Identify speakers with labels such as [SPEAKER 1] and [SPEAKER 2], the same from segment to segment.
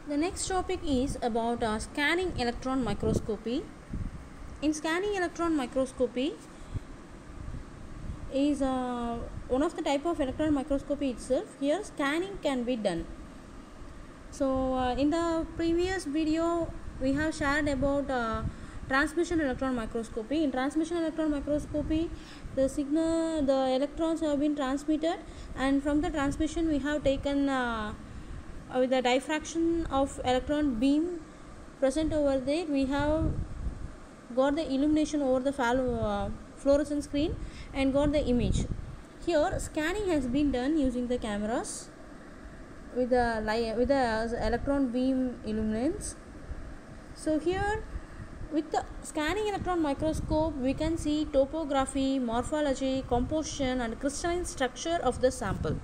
[SPEAKER 1] The next topic is about scanning electron microscopy. In scanning electron microscopy is one of the type of electron microscopy itself. Here scanning can be done. So in the previous video we have shared about transmission electron microscopy. In transmission electron microscopy, the electrons have been transmitted, and from the transmission we have taken with the diffraction of electron beam present over there, we have got the illumination over the fluorescent screen and got the image. Here scanning has been done using the cameras with the electron beam illuminance. So here with the scanning electron microscope we can see topography, morphology, composition and crystalline structure of the sample.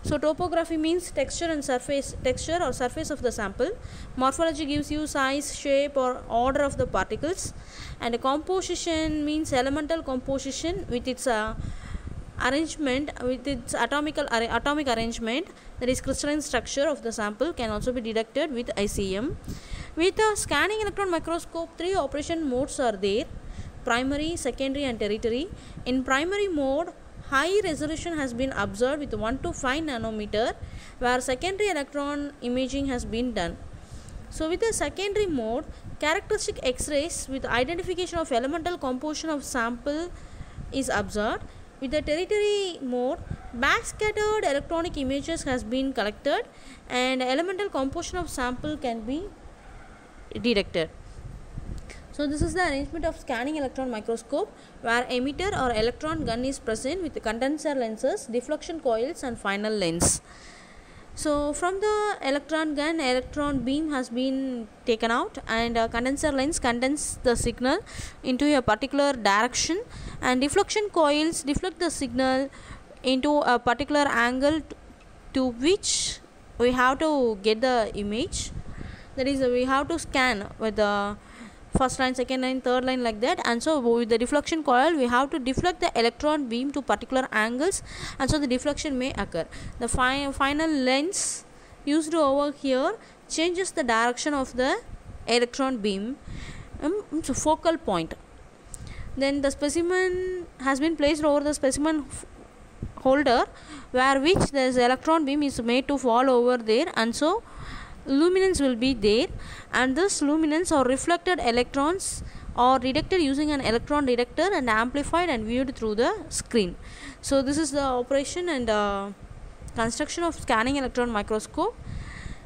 [SPEAKER 1] So topography means texture or surface of the sample. Morphology gives you size, shape or order of the particles, and composition means elemental composition with its arrangement, with its atomic arrangement, that is crystalline structure of the sample can also be detected with ICM. With the scanning electron microscope, three operation modes are there: primary, secondary and tertiary. In primary mode, high resolution has been observed with 1 to 5 nanometer, where secondary electron imaging has been done. So with the secondary mode, characteristic X-rays with identification of elemental composition of sample is observed. With the tertiary mode, backscattered electronic images has been collected and elemental composition of sample can be detected. So this is the arrangement of scanning electron microscope, where emitter or electron gun is present with condenser lenses, deflection coils and final lens. So from the electron gun, electron beam has been taken out, and condenser lens condenses the signal into a particular direction, and deflection coils deflect the signal into a particular angle to which we have to get the image. That is, we have to scan with the first line, second line, third line, like that. And so with the deflection coil we have to deflect the electron beam to particular angles, and so the deflection may occur. The final lens used over here changes the direction of the electron beam to focal point. Then the specimen has been placed over the specimen holder, where which the electron beam is made to fall over there, and so luminance will be there, and this luminance or reflected electrons are detected using an electron detector and amplified and viewed through the screen. So this is the operation and construction of scanning electron microscope,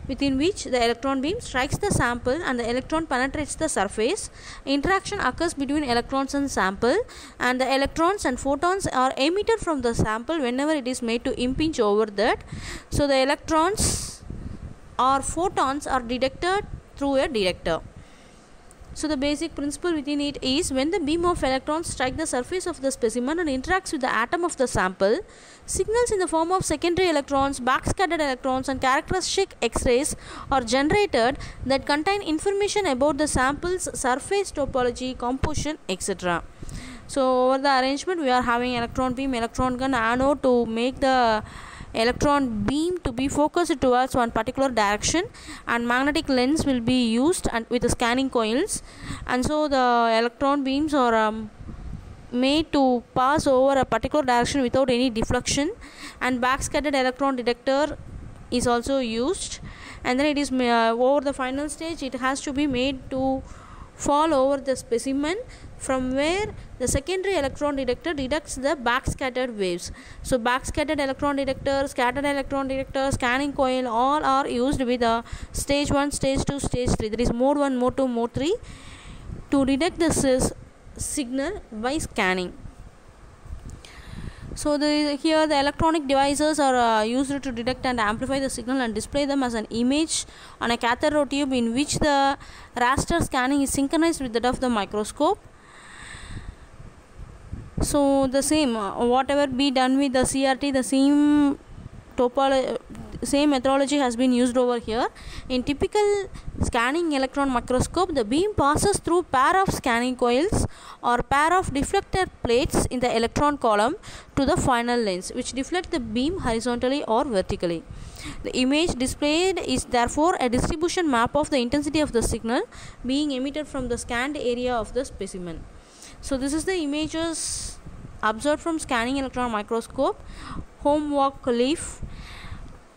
[SPEAKER 1] within which the electron beam strikes the sample and the electron penetrates the surface. Interaction occurs between electrons and sample, and the electrons and photons are emitted from the sample whenever it is made to impinge over that. So the electrons or photons are detected through a detector. So the basic principle within it is, when the beam of electrons strike the surface of the specimen and interacts with the atom of the sample, signals in the form of secondary electrons, backscattered electrons and characteristic X-rays are generated that contain information about the sample's surface topology, composition, etc. So over the arrangement we are having electron beam, electron gun, anode to make the electron beam to be focused towards one particular direction, and magnetic lens will be used and with the scanning coils, and so the electron beams are made to pass over a particular direction without any deflection, and backscattered electron detector is also used, and then it is over the final stage it has to be made to fall over the specimen, from where the secondary electron detector detects the backscattered waves. So backscattered electron detector, scattered electron detector, scanning coil, all are used with stage 1, stage 2, stage 3. That is mode 1, mode 2, mode 3 to detect the signal by scanning. So here the electronic devices are used to detect and amplify the signal and display them as an image on a cathode tube, in which the raster scanning is synchronized with that of the microscope. So the same whatever be done with the CRT, the same same methodology has been used over here. In typical scanning electron microscope, the beam passes through pair of scanning coils or pair of deflector plates in the electron column to the final lens, which deflect the beam horizontally or vertically. The image displayed is therefore a distribution map of the intensity of the signal being emitted from the scanned area of the specimen. So this is the images observed from scanning electron microscope: homewalk leaf,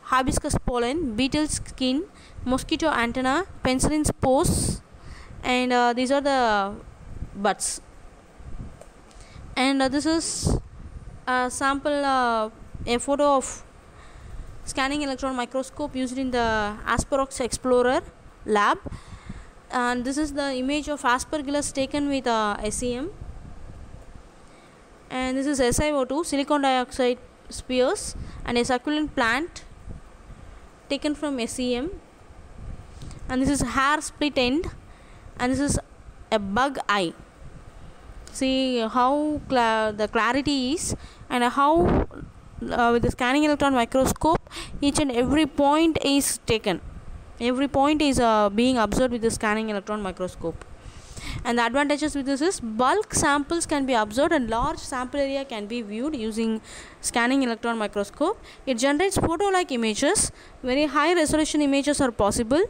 [SPEAKER 1] hibiscus pollen, beetle skin, mosquito antenna, penicillin spores, and these are the buds. And this is a sample, a photo of scanning electron microscope used in the Asperox Explorer lab. And this is the image of aspergillus taken with SEM. And this is SiO2, silicon dioxide spheres, and a succulent plant taken from SEM. And this is hair split end, and this is a bug eye. See how the clarity is, and how with the scanning electron microscope each and every point is taken. Every point is being observed with the scanning electron microscope. And the advantages with this is bulk samples can be observed and large sample area can be viewed using scanning electron microscope. It generates photo-like images. Very high resolution images are possible.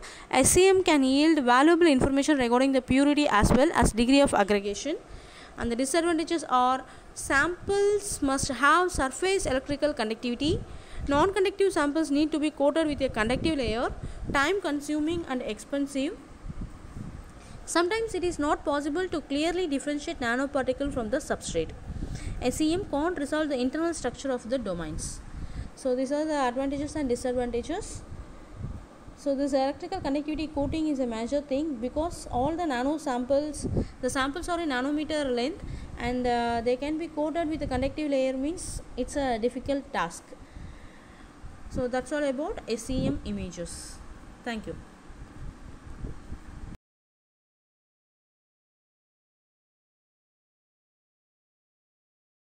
[SPEAKER 1] SEM can yield valuable information regarding the purity as well as degree of aggregation. And the disadvantages are samples must have surface electrical conductivity. Non-conductive samples need to be coated with a conductive layer, time consuming and expensive. Sometimes it is not possible to clearly differentiate nanoparticle from the substrate. SEM can't resolve the internal structure of the domains. So these are the advantages and disadvantages. So this electrical conductivity coating is a major thing, because all the nano samples, the samples are in nanometer length, and they can be coated with a conductive layer, means it's a difficult task. So that's all about SEM images. Thank you.